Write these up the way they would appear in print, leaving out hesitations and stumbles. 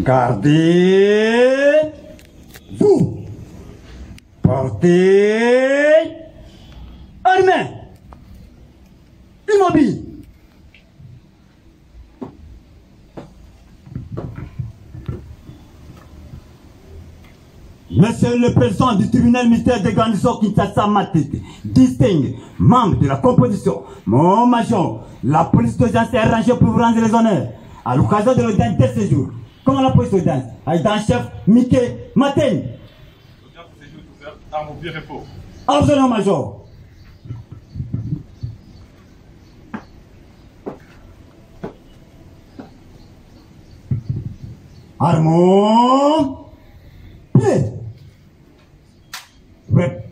Gardez-vous. Portez armée. Immobile. Monsieur le président du tribunal militaire de garnison Kinshasa Matete distingue membre de la composition, mon major, la police d'audience est arrangée pour vous rendre les honneurs à l'occasion de l'audience de ce jour. Comment la police d'audience, adjudant-chef Mickey Maten. L'audience de ce jour est ouverte à mon vieux repos. Absolument, major. Armons. Pied. Rep.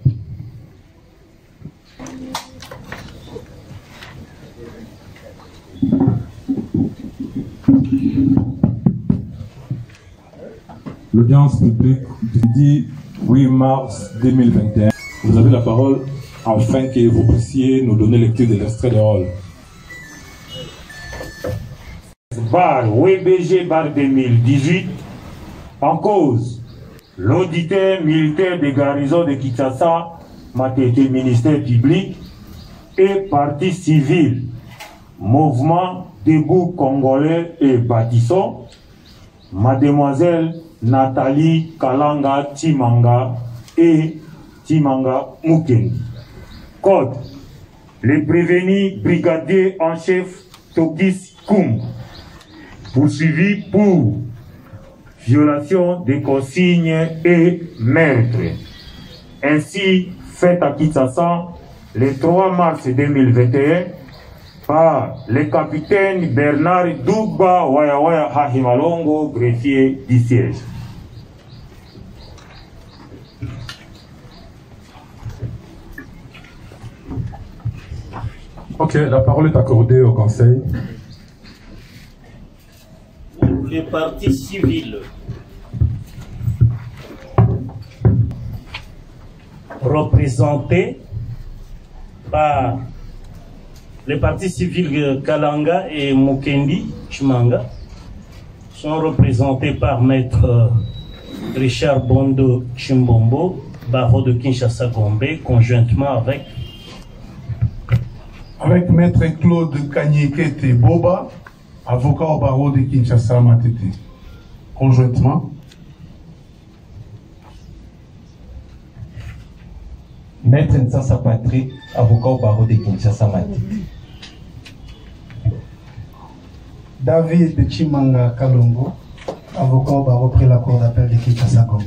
L'audience publique du 8 mars 2021. Vous avez la parole afin que vous puissiez nous donner lecture de l'extrait de rôle. Bar WBG bar 2018 en cause l'auditeur militaire des garnisons de Kinshasa, Matete ministère public et parti civil, mouvement debout congolais et bâtissons, mademoiselle Nathalie Kalanga Timanga et Timanga Mukendi. Code, les prévenus brigadier en chef Tokis Koum, poursuivi pour violation des consignes et meurtre. Ainsi, fait à Kinshasa le 3 mars 2021 par le capitaine Bernard Douba Wayawaya Hahimalongo, greffier du siège. Ok, la parole est accordée au Conseil. Les partis civils représentés par les partis civils Kalanga et Mukendi Chimanga sont représentés par Maître Richard Bondo Chimbombo, barreau de Kinshasa Gombe, conjointement avec Maître Claude Kanyekete Boba, avocat au barreau de Kinshasa Matete. Conjointement, Maître Nsasa Patrick, avocat au barreau de Kinshasa Matete. David Chimanga Kalongo, avocat au barreau près la cour d'appel de Kinshasa Gombe.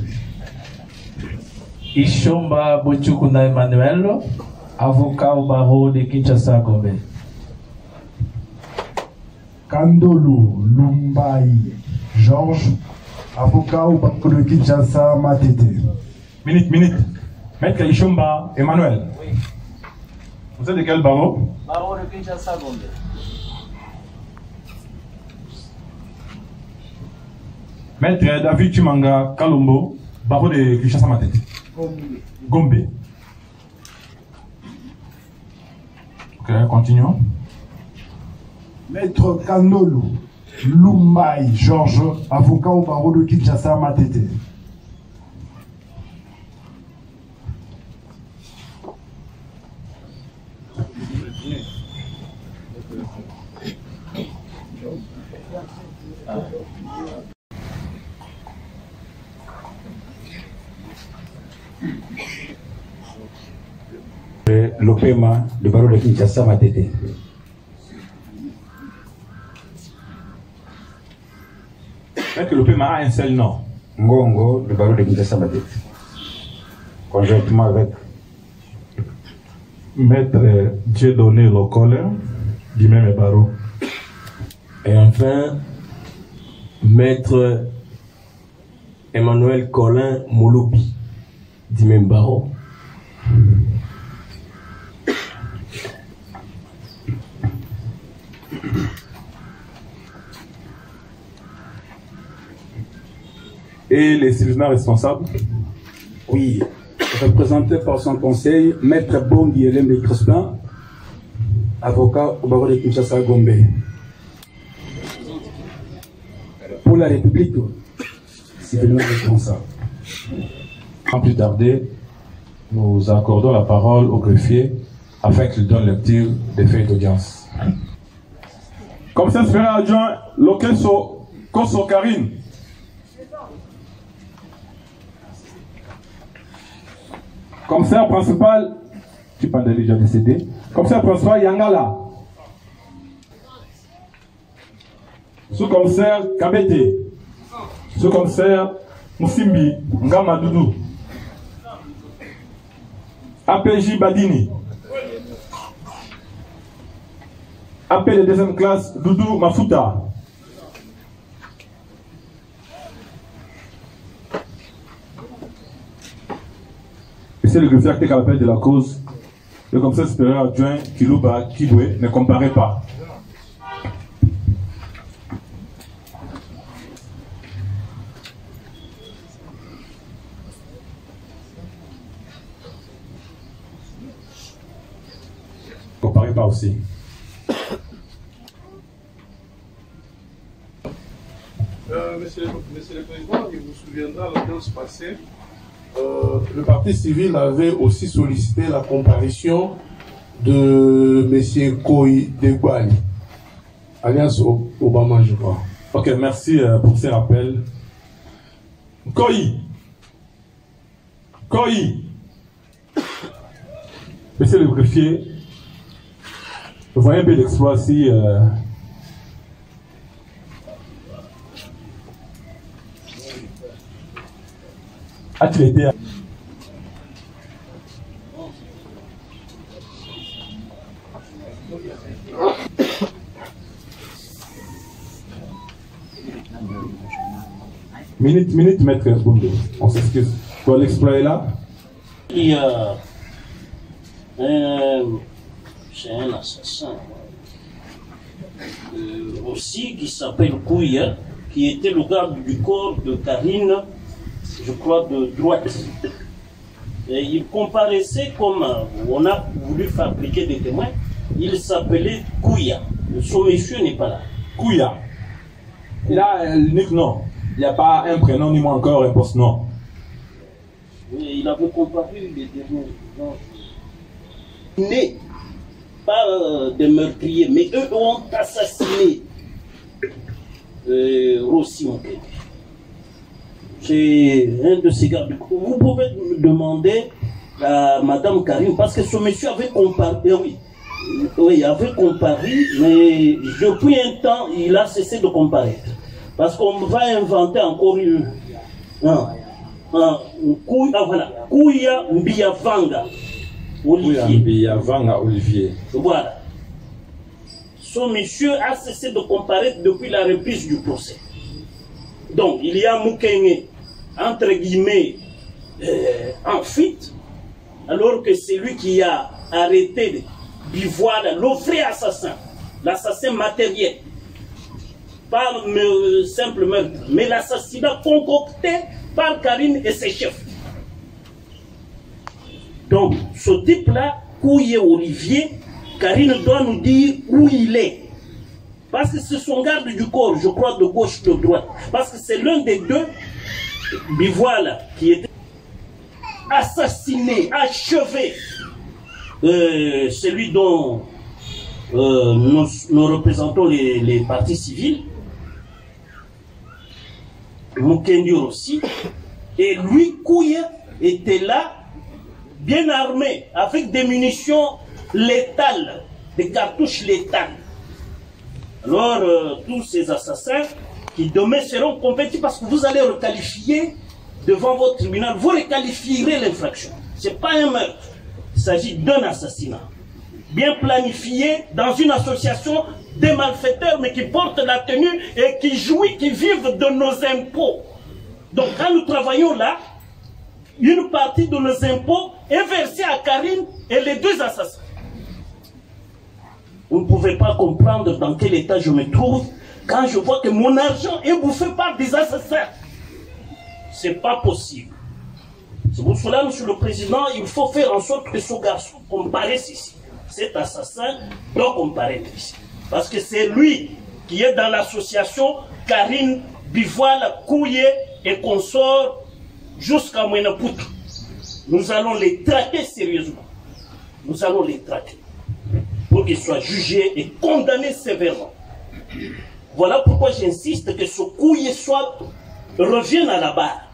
Ishomba Bochukuna Emmanuel, avocat au barreau de Kinshasa Gombe. Kandolu Lumbai Georges, avocat au barreau de Kinshasa Matete. Minute. Maître Ishomba Emmanuel. Oui. Vous êtes de quel barreau? barreau de Kinshasa Gombe. Maître David Chimanga Kalombo, barreau de Kinshasa Matete. Gombe. Ok, continuons. Maître Kandolu Lumbai Georges, avocat au barreau de Kinshasa Matete. L'OPEMA, le barreau de Kinshasa Matete. Peut-être que l'OPEMA a un seul nom. Ngongo, le barreau de Kinshasa Matete. Conjointement avec Maître Dieudonné Lokole, du même barreau. Et enfin, Maître Emmanuel Colin Mouloubi, du même barreau. Et les citoyens responsables? Oui, représenté par son conseil, Maître Bongi Elembe Crispin, avocat au barreau de Kinshasa Gombe. Pour la République, civilement responsable. Sans plus tarder, nous accordons la parole au greffier afin qu'il donne lecture des faits d'audience. Commissaire supérieur adjoint Lokeso Koso Karine. Commissaire principal, tu parles de déjà décédé. Commissaire principal Yangala. Sous-commissaire Kabete. Sous-commissaire Moussimbi Ngama Doudou. APJ Badini. AP de deuxième classe Doudou Mafuta. Monsieur le greffier acté qu'à l'appel de la cause, le commissaire supérieur adjoint Kilouba Kidoué ne comparaît pas. Comparez pas aussi. Monsieur le Président, il vous souviendra, la séance passée, le parti civil avait aussi sollicité la comparution de M. Koi Degwani, alias Obama, je crois. Ok, merci pour ces rappels. Koi. Monsieur le greffier, vous voyez un peu l'exploit si a-t-il été minute, maître Bondo. On s'excuse. Pour l'exploit est là. Il y a c'est un assassin aussi qui s'appelle Kouya, qui était le garde du corps de Karine, je crois de droite. Et il comparaissait comme on a voulu fabriquer des témoins. Il s'appelait Kouya. Son monsieur n'est pas là. Kouya. Il a l'unique nom. Il n'y a pas un prénom ni moins encore un post-nom. Il avait comparé les derniers gens. Né, pas des meurtriers, mais eux ont assassiné Rossi Mokendi. C'est un de ces gardes. Vous pouvez me demander à Madame Karim, parce que ce monsieur avait comparé, oui, avait comparé, mais depuis un temps, il a cessé de comparer. Parce qu'on va inventer encore une. Voilà. Kouya Mbiavanga Olivier. Voilà. Ce monsieur a cessé de comparaître depuis la reprise du procès. Donc, il y a Moukenge, entre guillemets, en fuite, alors que c'est lui qui a arrêté Bivoire, le vrai assassin, l'assassin matériel. Pas le simple meurtre, mais l'assassinat concocté par Karine et ses chefs. Donc, ce type-là, Kouye Olivier, Karine doit nous dire où il est. Parce que c'est son garde du corps, je crois, de gauche, de droite. Parce que c'est l'un des deux, Bivoile, qui était assassiné, achevé. Celui dont nous représentons les partis civils, Mokendi aussi, et lui, Kouya, était là, bien armé, avec des munitions létales, des cartouches létales. Alors, tous ces assassins qui demain seront compétents parce que vous allez requalifier devant votre tribunal, vous requalifierez l'infraction. Ce n'est pas un meurtre, il s'agit d'un assassinat. Bien planifié dans une association des malfaiteurs, mais qui portent la tenue et qui jouissent, qui vivent de nos impôts. Donc quand nous travaillons là, une partie de nos impôts est versée à Karine et les deux assassins. Vous ne pouvez pas comprendre dans quel état je me trouve quand je vois que mon argent est bouffé par des assassins. C'est pas possible. C'est pour cela, Monsieur le Président, il faut faire en sorte que ce garçon comparaisse ici. Cet assassin doit comparaître ici. Parce que c'est lui qui est dans l'association Karine Bivoile Kouye et consorts jusqu'à Mwenapoutou. Nous allons les traquer sérieusement. Nous allons les traquer pour qu'ils soient jugés et condamnés sévèrement. Voilà pourquoi j'insiste que ce couille soit revienne à la barre.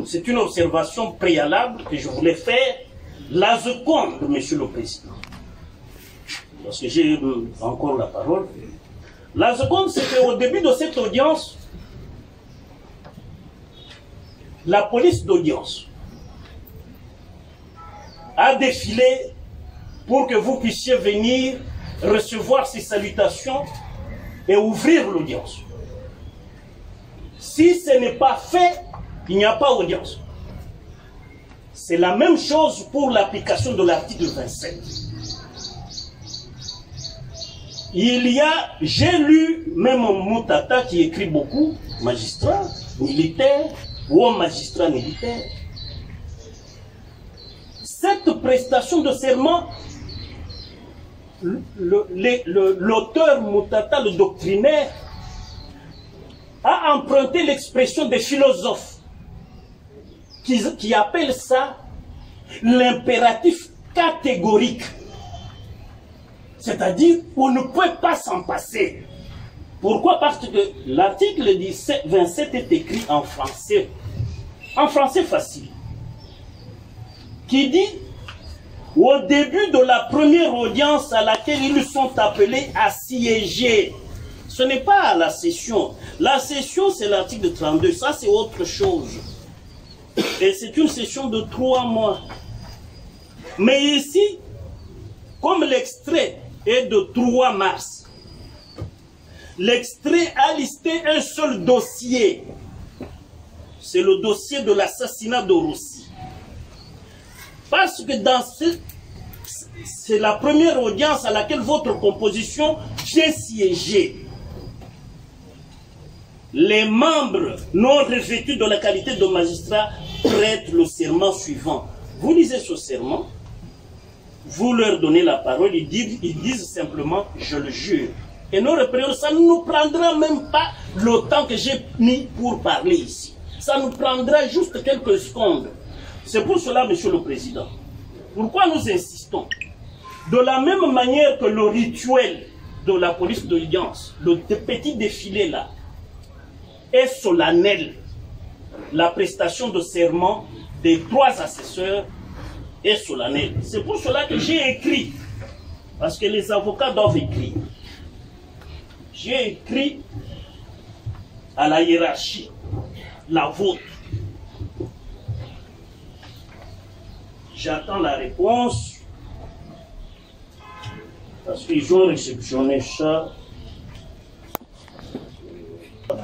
C'est une observation préalable que je voulais faire. La seconde, Monsieur le Président, parce que j'ai encore la parole. La seconde, c'est qu'au début de cette audience, la police d'audience a défilé pour que vous puissiez venir recevoir ces salutations et ouvrir l'audience. Si ce n'est pas fait, il n'y a pas audience. C'est la même chose pour l'application de l'article 27. J'ai lu même Moutata qui écrit beaucoup, magistrat, militaire, ou un magistrat militaire. Cette prestation de serment, l'auteur Moutata, le doctrinaire, a emprunté l'expression des philosophes qui appellent ça l'impératif catégorique. C'est-à-dire, on ne peut pas s'en passer. Pourquoi? Parce que l'article 27 est écrit en français facile, qui dit, au début de la première audience à laquelle ils sont appelés à siéger. Ce n'est pas la session. La session, c'est l'article 32. Ça, c'est autre chose. Et c'est une session de 3 mois. Mais ici, comme l'extrait est de 3 mars, l'extrait a listé un seul dossier. C'est le dossier de l'assassinat de Rossi. Parce que dans c'est la première audience à laquelle votre composition, j'ai siégé. Les membres non revêtus de la qualité de magistrat prêtent le serment suivant. Vous lisez ce serment, vous leur donnez la parole, ils disent simplement « je le jure ». Et nous reprenons, ça ne nous prendra même pas le temps que j'ai mis pour parler ici. Ça nous prendra juste quelques secondes. C'est pour cela, Monsieur le Président, pourquoi nous insistons? De la même manière que le rituel de la police d'audience, le petit défilé là, est solennel, la prestation de serment des 3 assesseurs est solennelle. C'est pour cela que j'ai écrit, parce que les avocats doivent écrire. J'ai écrit à la hiérarchie, la vôtre. J'attends la réponse, parce qu'ils ont réceptionné ça.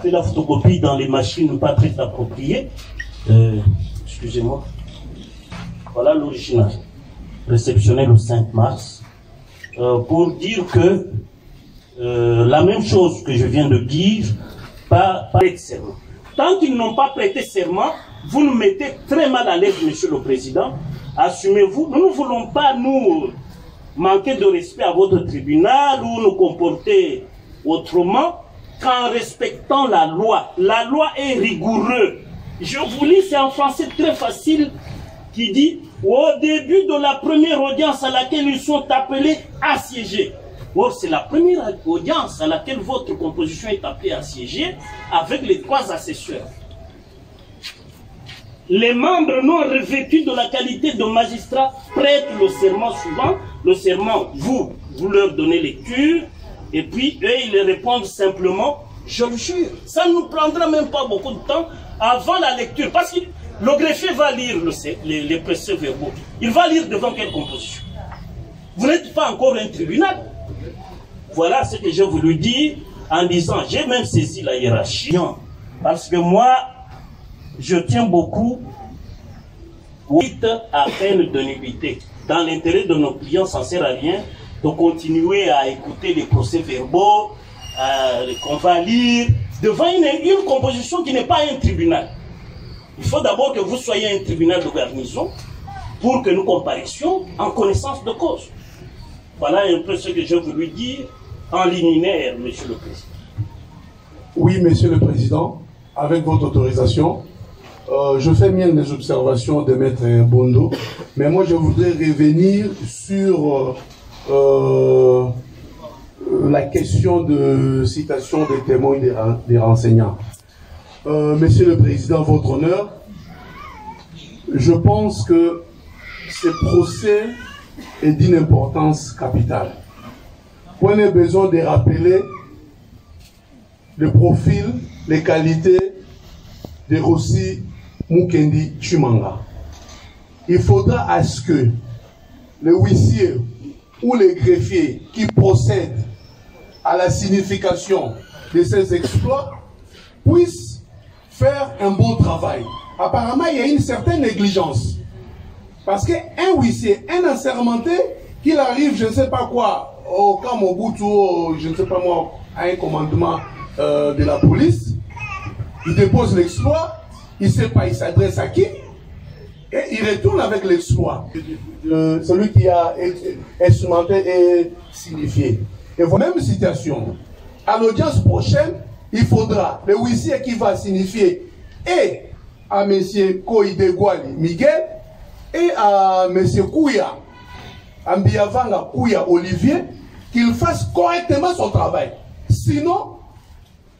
Fait la photocopie dans les machines pas très appropriées. Excusez-moi. Voilà l'original. Réceptionné le 5 mars. Pour dire que la même chose que je viens de dire, pas prêter serment. Tant qu'ils n'ont pas prêté serment, vous nous mettez très mal à l'aise, Monsieur le Président. Assumez-vous. Nous ne voulons pas nous manquer de respect à votre tribunal ou nous comporter autrement qu'en respectant la loi. La loi est rigoureuse. Je vous lis, c'est en français très facile, qui dit « Au début de la première audience à laquelle ils sont appelés à siéger ». Or, c'est la première audience à laquelle votre composition est appelée à siéger avec les 3 assesseurs. Les membres non revêtus de la qualité de magistrat prêtent le serment suivant. Le serment, vous leur donnez lecture, et puis eux, ils répondent simplement « je le jure ». Ça ne nous prendra même pas beaucoup de temps avant la lecture, parce que le greffier va lire les procès-verbaux. Il va lire devant quelle composition? Vous n'êtes pas encore un tribunal. Voilà ce que j'ai voulu dire en disant, j'ai même saisi la hiérarchie, parce que moi, je tiens beaucoup à peine de nullité. Dans l'intérêt de nos clients, ça ne sert à rien de continuer à écouter les procès-verbaux qu'on va lire devant une composition qui n'est pas un tribunal. Il faut d'abord que vous soyez un tribunal de garnison pour que nous comparissions en connaissance de cause. Voilà un peu ce que je voulais dire en liminaire, Monsieur le Président. Oui, Monsieur le Président. avec votre autorisation, je fais mienne les observations de Maître Bondo, mais moi je voudrais revenir sur la question de citation des témoins des renseignants. Monsieur le Président, votre honneur, je pense que ce procès est d'une importance capitale. On a besoin de rappeler le profil, les qualités de Rossi Mukendi Chimanga. Il faudra à ce que le huissier ou les greffiers qui procèdent à la signification de ces exploits puissent faire un bon travail. Apparemment, il y a une certaine négligence. Parce qu'un huissier, un assermenté, qu'il arrive, je ne sais pas quoi, au camp Mobutu, je ne sais pas moi, à un commandement de la police, il dépose l'exploit, il ne sait pas, il s'adresse à qui, et il retourne avec l'exploit. Celui qui a instrumenté et signifié. Et voilà, même situation. À l'audience prochaine, il faudra le huissier qui va signifier et à M. Koïdegwali Miguel et à M. Kouya, Ambiavanga Kouya Olivier, qu'il fasse correctement son travail. Sinon,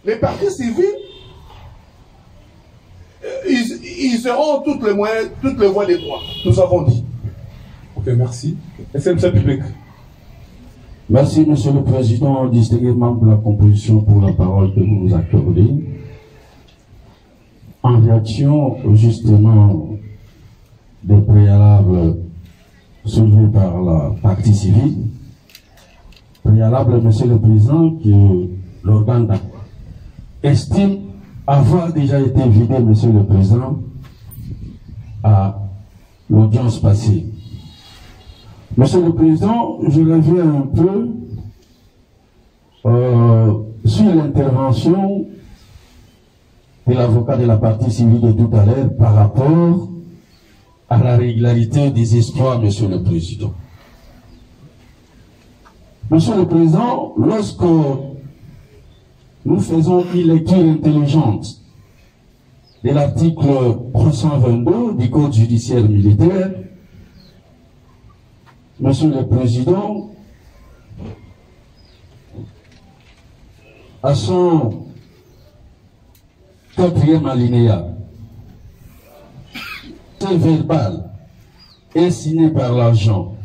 les partis civils, ils auront toutes les voies des droits. Nous avons dit. Ok, merci. SMC public. Merci, Monsieur le Président, distingué membre de la composition pour la parole que vous nous accordez. En réaction, justement, des préalables soulevés par la partie civile, préalable, Monsieur le Président, que l'organe estime avoir déjà été vidé, Monsieur le Président, à l'audience passée. Monsieur le Président, je reviens un peu sur l'intervention de l'avocat de la partie civile de tout à l'heure par rapport à la régularité des exploits, Monsieur le Président. Monsieur le Président, lorsque nous faisons une lecture intelligente de l'article 322 du Code judiciaire militaire, Monsieur le Président, à son 4e alinéa, ce verbal est signé par l'agent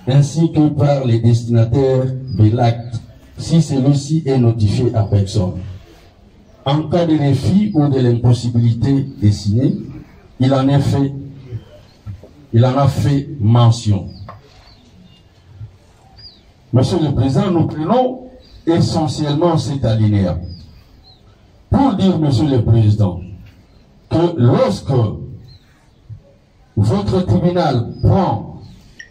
ainsi que par les destinataires de l'acte si celui-ci est notifié à personne. En cas de refus ou de l'impossibilité de signer, il en a fait mention. Monsieur le Président, nous prenons essentiellement cet alinéa pour dire, Monsieur le Président, que lorsque votre tribunal prend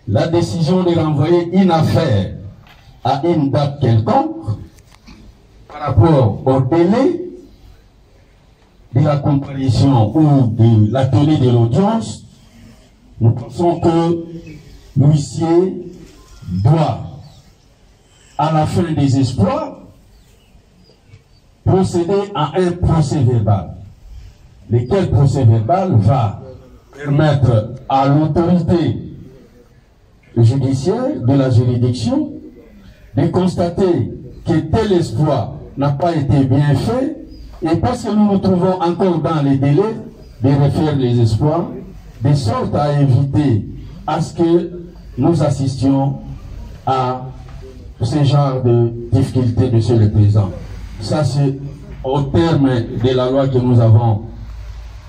la décision de renvoyer une affaire à une date quelconque, par rapport au délai de la comparution ou de la tenue de l'audience, nous pensons que l'huissier doit, à la fin des exploits, procéder à un procès verbal. Lequel procès verbal va permettre à l'autorité judiciaire de la juridiction de constater que tel exploit n'a pas été bien fait, et parce que nous nous trouvons encore dans les délais de refaire les exploits, de sorte à éviter à ce que nous assistions à ce genre de difficultés, Monsieur le Président. Ça, c'est au terme de la loi que nous avons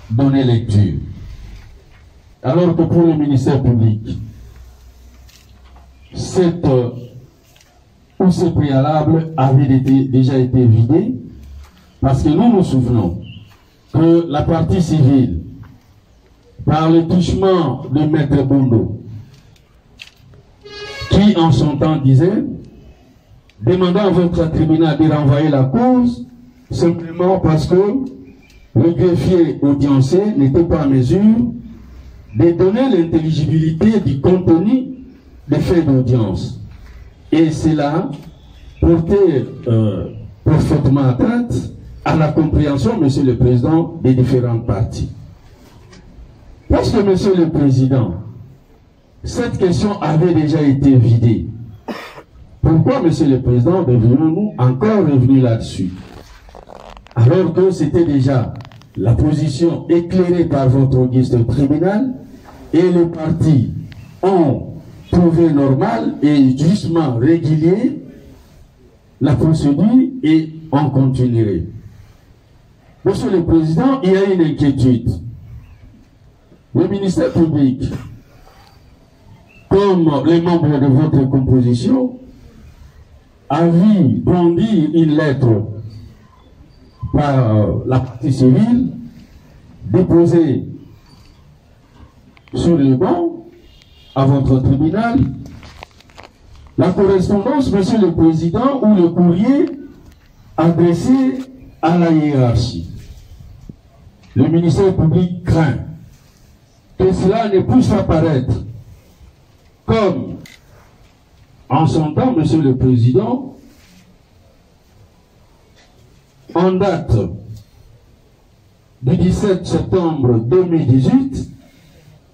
donné lecture. Alors que pour le ministère public, ce préalable avait déjà été vidé, parce que nous nous souvenons que la partie civile, par le touchement de Maître Bondo, qui en son temps disait, demandant à votre tribunal de renvoyer la cause, simplement parce que le greffier audiencé n'était pas en mesure de donner l'intelligibilité du contenu des faits d'audience. Et cela portait parfaitement atteinte à la compréhension, Monsieur le Président, des différentes parties. Parce que, Monsieur le Président, cette question avait déjà été vidée. Pourquoi, Monsieur le Président, devenons-nous encore revenus là-dessus? Alors que c'était déjà la position éclairée par votre auguste tribunal et les partis ont trouvé normal et justement régulier la procédure et on continuerait. Monsieur le Président, il y a une inquiétude. Le ministère public, comme les membres de votre composition, a vu brandir une lettre par la partie civile déposée sur le banc à votre tribunal. La correspondance, Monsieur le Président, ou le courrier adressé à la hiérarchie. Le ministère public craint que cela ne puisse apparaître comme en son temps, Monsieur le Président, en date du 17 septembre 2018,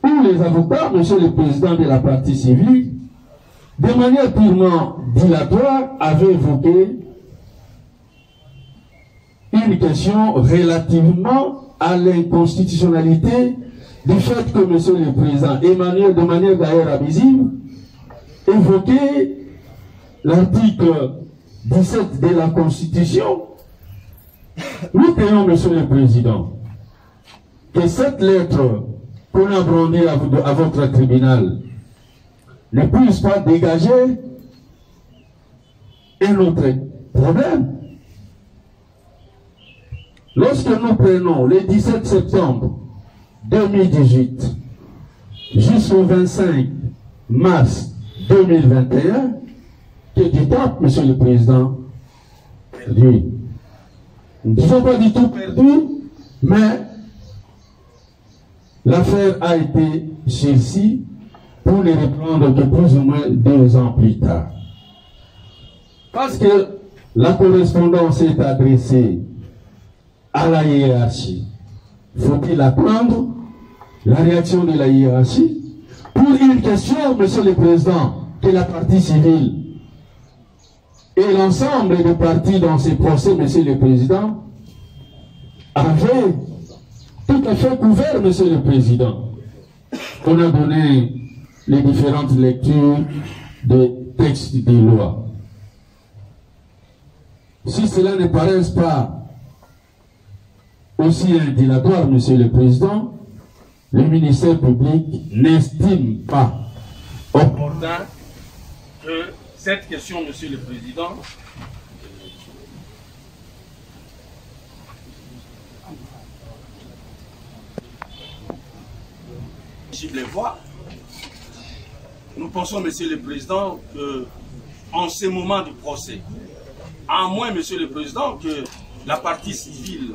où les avocats, Monsieur le Président de la partie civile, de manière purement dilatoire, avaient évoqué une question relativement à l'inconstitutionnalité du fait que Monsieur le Président Emmanuel, de manière d'ailleurs abusive, évoquait l'article 17 de la Constitution. Nous craignons, Monsieur le Président, que cette lettre qu'on a brandie à votre tribunal ne puisse pas dégager un autre problème. Lorsque nous prenons le 17 septembre 2018 jusqu'au 25 mars 2021, que du temps, Monsieur le Président, perdu. Nous ne disons pas du tout perdu, mais l'affaire a été sursie pour ne reprendre que plus ou moins 2 ans plus tard. Parce que la correspondance est adressée à la hiérarchie. Faut-il attendre la réaction de la hiérarchie pour une question, Monsieur le Président, que la partie civile et l'ensemble des partis dans ces procès, Monsieur le Président, avaient tout à fait couvert, Monsieur le Président. On a donné les différentes lectures des textes des lois. Si cela ne paraît pas aussi dilatoire, Monsieur le Président, le ministère public n'estime pas opportun que cette question, Monsieur le Président, les voix. Nous pensons, Monsieur le Président, que en ce moment du procès, à moins, Monsieur le Président, que la partie civile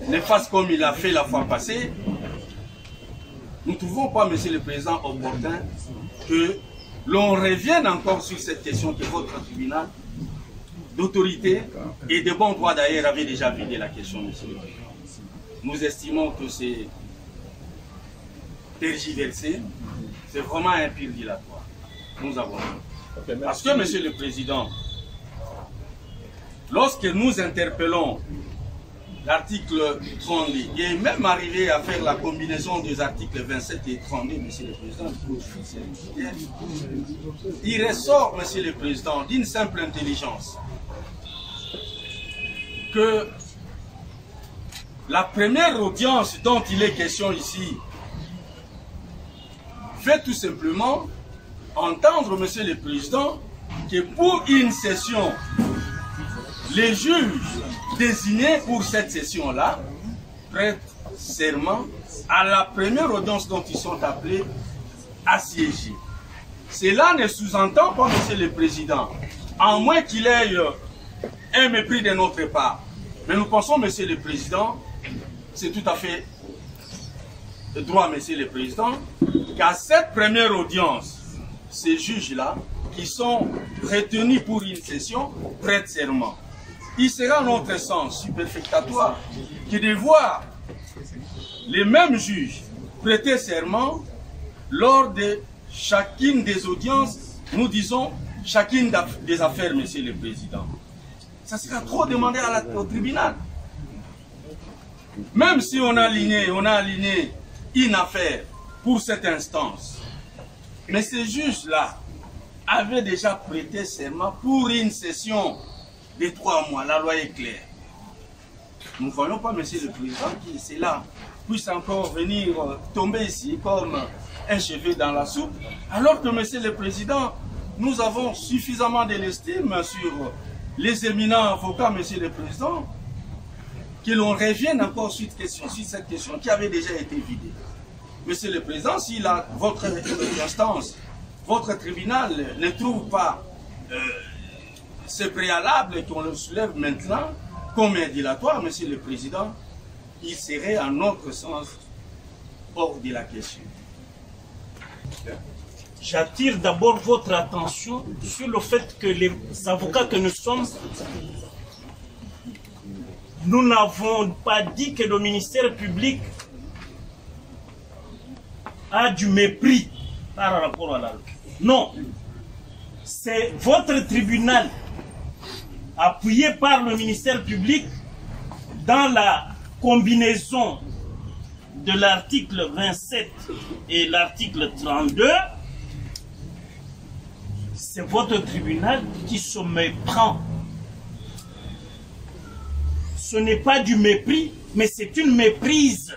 ne fasse comme il a fait la fois passée, nous ne trouvons pas, Monsieur le Président, opportun que l'on revienne encore sur cette question que votre tribunal d'autorité et de bon droit d'ailleurs avait déjà vidé la question, Monsieur le Président. Nous estimons que c'est tergiversé, c'est vraiment un pire dilatoire. Nous avons. Parce que, Monsieur le Président, lorsque nous interpellons l'article 32, et même arrivé à faire la combinaison des articles 27 et 32, Monsieur le Président, il ressort, Monsieur le Président, d'une simple intelligence que la première audience dont il est question ici fait tout simplement entendre, Monsieur le Président, que pour une session, les juges désignés pour cette session-là prêtent serment à la première audience dont ils sont appelés à siéger. Cela ne sous-entend pas, Monsieur le Président, à moins qu'il ait un mépris de notre part. Mais nous pensons, Monsieur le Président, c'est tout à fait droit, Monsieur le Président, qu'à cette première audience, ces juges-là, qui sont retenus pour une session, prêtent serment. il sera notre sens superfectatoire que de voir les mêmes juges prêter serment lors de chacune des audiences, nous disons chacune des affaires, Monsieur le Président. Ça sera trop demandé au tribunal. Même si on a aligné une affaire pour cette instance, mais ces juges-là avaient déjà prêté serment pour une session de 3 mois. La loi est claire. Nous ne voyons pas, Monsieur le Président, qui cela puisse encore venir tomber ici comme un cheveu dans la soupe, alors que, Monsieur le Président, nous avons suffisamment de l'estime sur les éminents avocats, Monsieur le Président, que l'on revienne encore sur cette question qui avait déjà été vidée. Monsieur le Président, si votre instance, votre tribunal ne trouve pas ce préalable qu'on le soulève maintenant comme un dilatoire, Monsieur le Président, il serait à notre sens hors de la question. J'attire d'abord votre attention sur le fait que les avocats que nous sommes, nous n'avons pas dit que le ministère public a du mépris par rapport à la loi. Non, c'est votre tribunal, appuyé par le ministère public, dans la combinaison de l'article 27 et l'article 32, c'est votre tribunal qui se méprend. Ce n'est pas du mépris, mais c'est une méprise.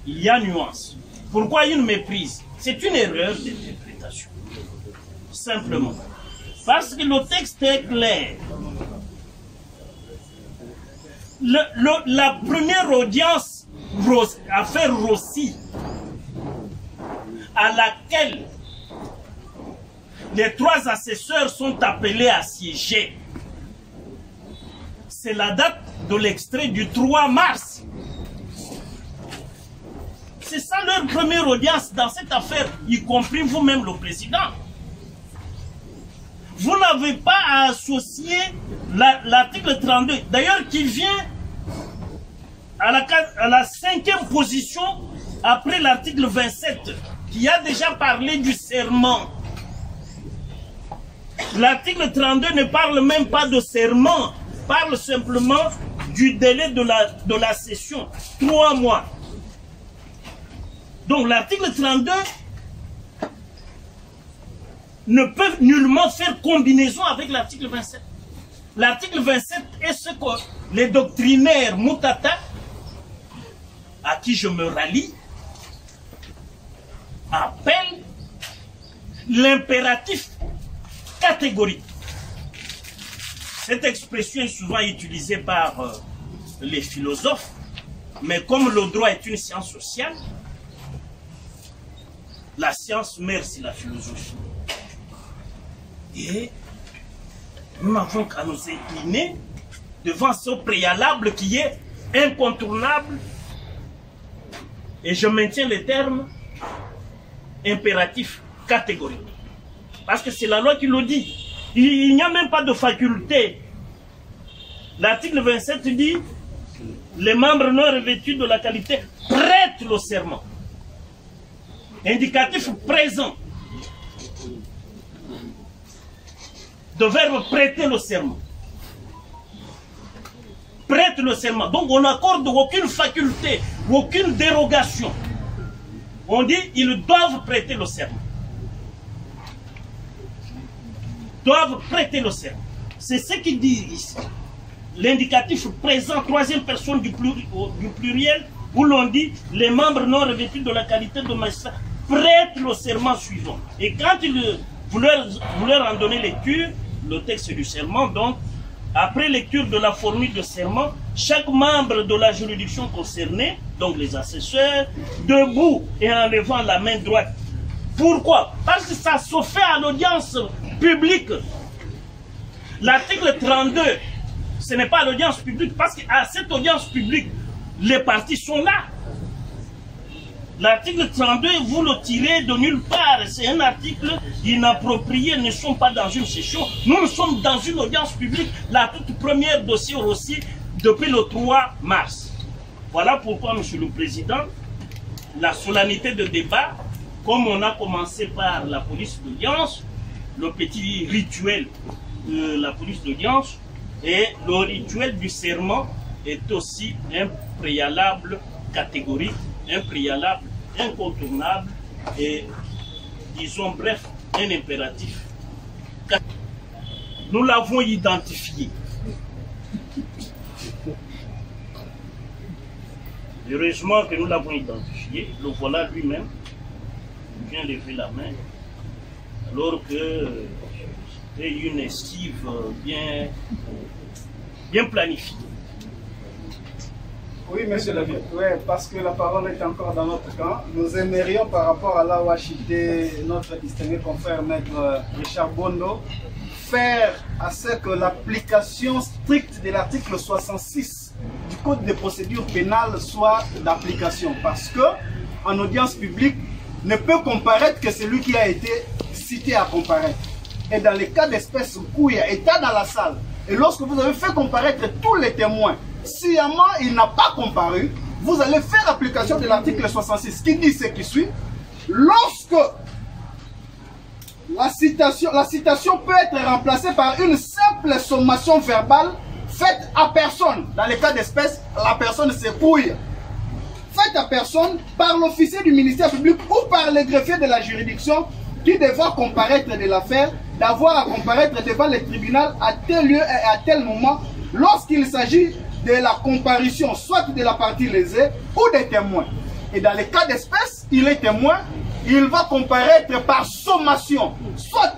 Il y a nuance. Pourquoi une méprise? C'est une erreur d'interprétation. Simplement. Parce que le texte est clair. La première audience, affaire Rossi, à laquelle les 3 assesseurs sont appelés à siéger, c'est la date de l'extrait du 3 mars. C'est ça leur première audience dans cette affaire, y compris vous-même le président. Vous n'avez pas à associer l'article 32, d'ailleurs qui vient à la 5e position après l'article 27, qui a déjà parlé du serment. L'article 32 ne parle même pas de serment, parle simplement du délai de la session, 3 mois. Donc l'article 32 ne peut nullement faire combinaison avec l'article 27. L'article 27 est ce que les doctrinaires Moutata, à qui je me rallie, appellent l'impératif catégorique. Cette expression est souvent utilisée par les philosophes, mais comme le droit est une science sociale, la science mère, c'est la philosophie. Et nous n'avons qu'à nous incliner devant ce préalable qui est incontournable, et je maintiens le terme impératif catégorique. Parce que c'est la loi qui le dit. Il n'y a même pas de faculté. L'article 27 dit les membres non revêtus de la qualité prêtent le serment. Indicatif présent. De verbe prêter le serment. Prête le serment. Donc on n'accorde aucune faculté, aucune dérogation. On dit ils doivent prêter le serment. Doivent prêter le serment. C'est ce qu'il dit ici. L'indicatif présent, 3e personne du pluriel, où l'on dit les membres non revêtus de la qualité de magistrat prêtent le serment suivant. Et quand vous leur en donnez lecture, le texte du serment, donc, après lecture de la formule de serment, chaque membre de la juridiction concernée, donc les assesseurs, debout et en levant la main droite. Pourquoi? Parce que ça se fait à l'audience publique. L'article 32, ce n'est pas l'audience publique, parce qu'à cette audience publique, les partis sont là. L'article 32, vous le tirez de nulle part. C'est un article inapproprié. Nous ne sommes pas dans une session. Nous sommes dans une audience publique. La toute première dossier aussi depuis le 3 mars. Voilà pourquoi, Monsieur le Président, la solennité de débat, comme on a commencé par la police d'audience, le petit rituel de la police d'audience et le rituel du serment est aussi un préalable catégorique, un préalable incontournable et, disons bref, un impératif. Nous l'avons identifié. Heureusement que nous l'avons identifié, le voilà lui-même, il vient lever la main, alors que c'était une esquive bien planifiée. Oui, monsieur le maire, ouais, parce que la parole est encore dans notre camp. Nous aimerions, par rapport à la OHID, notre distingué confrère maître Richard Bondo, faire à ce que l'application stricte de l'article 66 du Code de procédure pénale soit d'application. Parce que, en audience publique, ne peut comparaître que celui qui a été cité à comparaître. Et dans les cas d'espèce où il y a état dans la salle, et lorsque vous avez fait comparaître tous les témoins, sciemment il n'a pas comparu, vous allez faire application de l'article 66 qui dit ce qui suit. Lorsque la citation peut être remplacée par une simple sommation verbale faite à personne. Dans les cas d'espèce, la personne s'épouille. Faite à personne par l'officier du ministère public ou par le greffier de la juridiction qui devra comparaître de l'affaire, d'avoir à comparaître devant le tribunal à tel lieu et à tel moment lorsqu'il s'agit de la comparution soit de la partie lésée ou des témoins. Et dans les cas d'espèce, il est témoin, il va comparaître par sommation, soit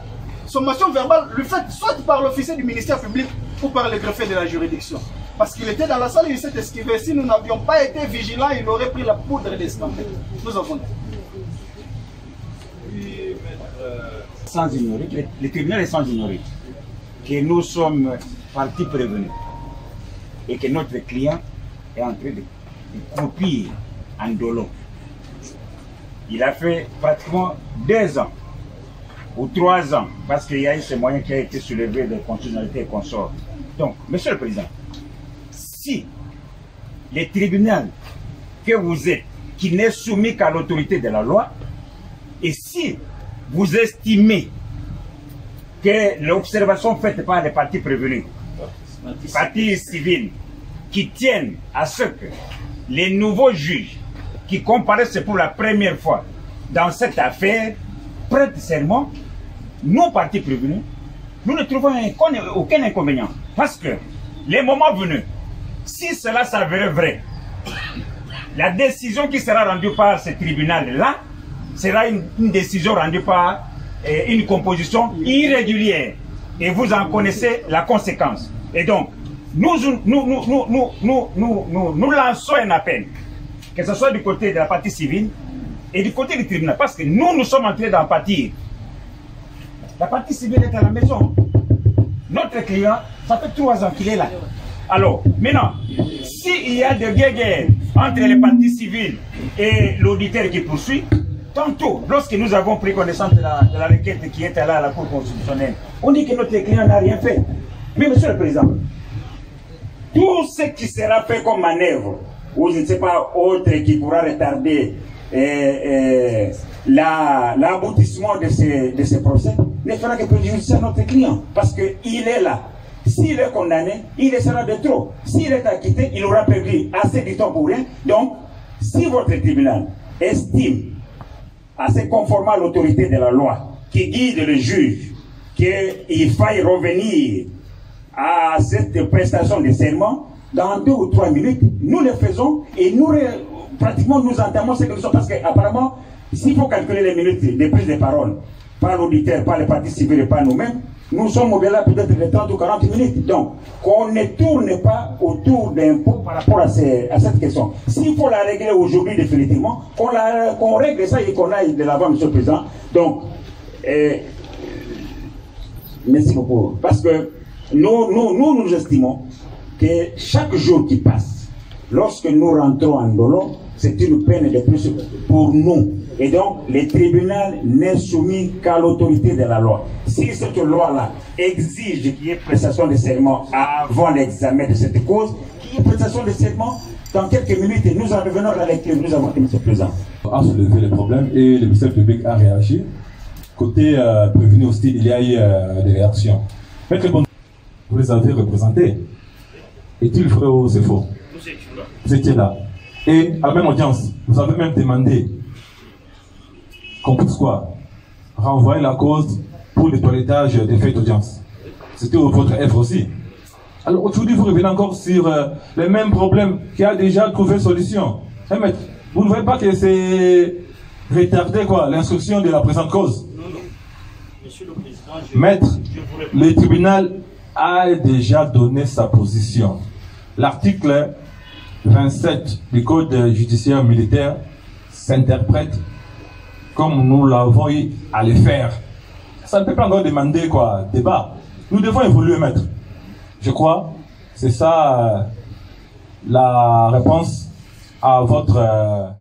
sommation verbale, le fait soit par l'officier du ministère public ou par le greffier de la juridiction. Parce qu'il était dans la salle, il s'est esquivé. Si nous n'avions pas été vigilants, il aurait pris la poudre d'escampette. Nous avons dit. Sans ignorer, le tribunal est sans ignorer que nous sommes partie prévenue et que notre client est en train de croupir en dolo. Il a fait pratiquement 2 ans ou 3 ans parce qu'il y a eu ce moyen qui a été soulevé de constitutionnalité et consort. Donc, Monsieur le Président, si le tribunal que vous êtes, qui n'est soumis qu'à l'autorité de la loi, et si vous estimez que l'observation faite par les parties prévenues, parties civiles, qui tiennent à ce que les nouveaux juges qui comparaissent pour la première fois dans cette affaire prêtent serment, nous, parties prévenues, nous ne trouvons aucun inconvénient. Parce que, les moments venus, si cela s'avérait vrai, la décision qui sera rendue par ce tribunal-là sera une décision rendue par une composition irrégulière. Et vous en connaissez la conséquence. Et donc, nous lançons un appel, que ce soit du côté de la partie civile et du côté du tribunal, parce que nous sommes en train d'en pâtir. La partie civile est à la maison. Notre client, ça fait 3 ans qu'il est là. Alors, maintenant, s'il y a de guerre entre les parties civiles et l'auditeur qui poursuit, tantôt, lorsque nous avons pris connaissance de la requête qui était là à la Cour constitutionnelle, on dit que notre client n'a rien fait. Mais Monsieur le Président, tout ce qui sera fait comme manœuvre, ou je ne sais pas, autre qui pourra retarder l'aboutissement de ces procès, ne fera que préjudicer notre client. Parce qu'il est là. S'il est condamné, il sera de trop. S'il est acquitté, il aura perdu assez de temps pour rien. Donc, si votre tribunal estime, assez conformément à l'autorité de la loi, qui guide le juge, qu'il faille revenir à cette prestation de serment, dans 2 ou 3 minutes, nous le faisons et nous pratiquement nous entamons cette question parce qu'apparemment, s'il faut calculer les minutes de prise de parole par l'auditeur, par les parties civiles et par nous-mêmes, nous sommes au-delà peut-être de 30 ou 40 minutes. Donc, qu'on ne tourne pas autour d'un pot par rapport à cette question. S'il faut la régler aujourd'hui définitivement, qu'on règle ça et qu'on aille de l'avant, Monsieur le Président. Donc, merci beaucoup. Parce que nous estimons que chaque jour qui passe, lorsque nous rentrons en dolo, c'est une peine de plus pour nous. Et donc, le tribunal n'est soumis qu'à l'autorité de la loi. Si cette loi-là exige qu'il y ait prestation de serment avant l'examen de cette cause, qu'il y ait prestation de serment, dans quelques minutes, nous en revenons à la lecture. Nous avons été, M. le Président. A soulevé les problèmes et le ministère public a réagi. Côté prévenu aussi, il y a eu des réactions. Maître Bon, vous les avez représentés. Est-il vrai ou c'est faux? Vous étiez là. Et à la même audience, vous avez même demandé qu'on puisse quoi? Renvoyer la cause pour le toilettage des faits d'audience. C'était votre œuvre aussi. Alors aujourd'hui, vous revenez encore sur les mêmes problèmes qui a déjà trouvé solution. Eh, maître, vous ne voyez pas que c'est retardé quoi, l'instruction de la présente cause? Non, non. Monsieur le Président, maître, le tribunal a déjà donné sa position. L'article 27 du Code judiciaire militaire s'interprète comme nous l'avons eu à le faire. Ça ne peut pas encore demander quoi, débat. Nous devons évoluer, maître. Je crois, c'est ça la réponse à votre